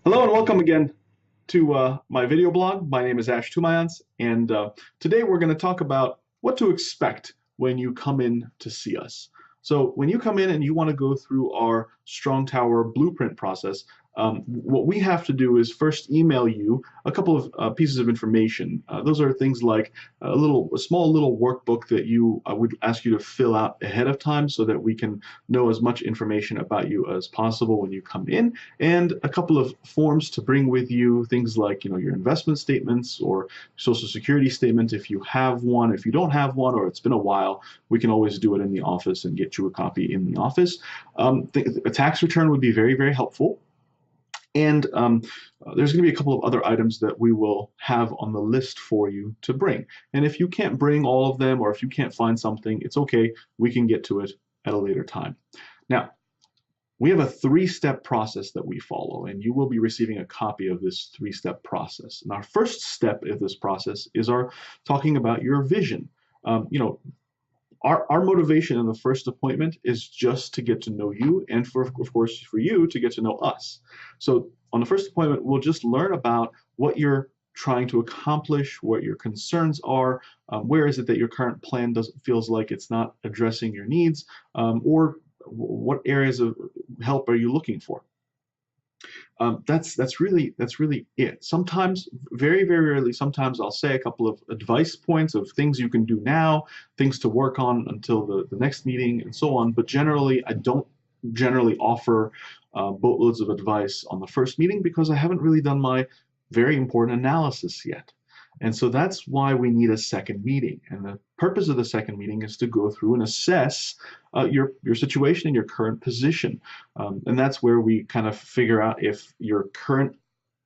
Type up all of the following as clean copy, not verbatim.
Hello and welcome again to my video blog. My name is Toumayants, and today we're going to talk about what to expect when you come in to see us. So when you come in and you want to go through our Strong Tower blueprint process, what we have to do is first email you a couple of pieces of information. Those are things like a small little workbook that I would ask you to fill out ahead of time so that we can know as much information about you as possible when you come in, and a couple of forms to bring with you, things like your investment statements or social security statement if you have one. If you don't have one or it's been a while, we can always do it in the office and get you a copy in the office. A tax return would be very, very helpful. And there's going to be a couple of other items that we will have on the list for you to bring. And if you can't bring all of them, or if you can't find something, it's okay. We can get to it at a later time. Now, we have a three-step process that we follow, and you will be receiving a copy of this three-step process. And our first step of this process is our talking about your vision. Our motivation in the first appointment is just to get to know you, and of course for you to get to know us. So on the first appointment, we'll just learn about what you're trying to accomplish, what your concerns are, where is it that your current plan feels like it's not addressing your needs, or what areas of help are you looking for. That's really it. Sometimes, very, very rarely, sometimes I'll say a couple of advice points of things you can do now, things to work on until the next meeting, and so on. But generally, I don't generally offer boatloads of advice on the first meeting because I haven't really done my very important analysis yet. And so that's why we need a second meeting. And the purpose of the second meeting is to go through and assess your situation and your current position. And that's where we kind of figure out if your current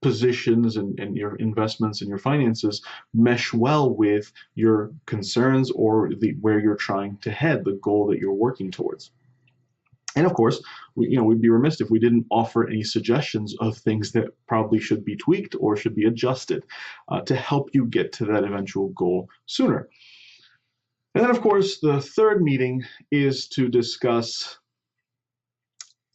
positions and your investments and your finances mesh well with your concerns or where you're trying to head, the goal that you're working towards. And of course, we'd be remiss if we didn't offer any suggestions of things that probably should be tweaked or should be adjusted to help you get to that eventual goal sooner. And then, of course, the third meeting is to discuss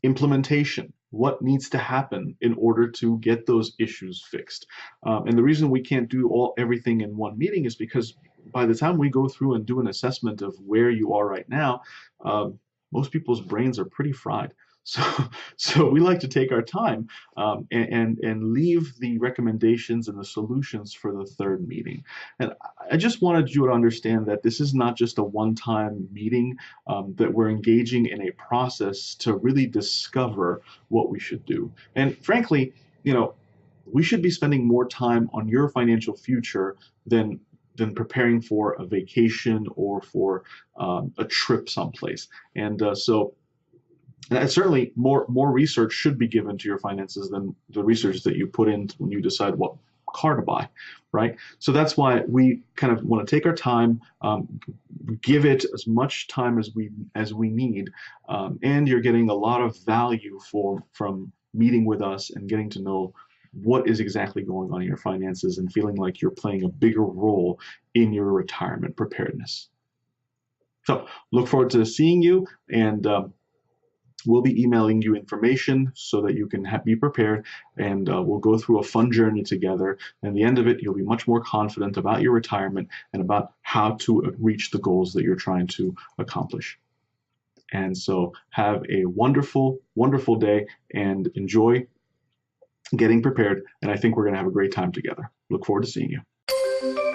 implementation. What needs to happen in order to get those issues fixed? And the reason we can't do everything in one meeting is because by the time we go through and do an assessment of where you are right now, most people's brains are pretty fried. So we like to take our time and leave the recommendations and the solutions for the third meeting. And I just wanted you to understand that this is not just a one-time meeting, that we're engaging in a process to really discover what we should do. And frankly, we should be spending more time on your financial future than preparing for a vacation or for a trip someplace. And certainly more research should be given to your finances than the research that you put in when you decide what car to buy, right? So that's why we kind of want to take our time, give it as much time as we need, and you're getting a lot of value from meeting with us and getting to know what is exactly going on in your finances and feeling like you're playing a bigger role in your retirement preparedness. So look forward to seeing you, and we'll be emailing you information so that you can be prepared, and we'll go through a fun journey together. And at the end of it, you'll be much more confident about your retirement and about how to reach the goals that you're trying to accomplish. And so have a wonderful, wonderful day and enjoy getting prepared, and I think we're going to have a great time together. Look forward to seeing you.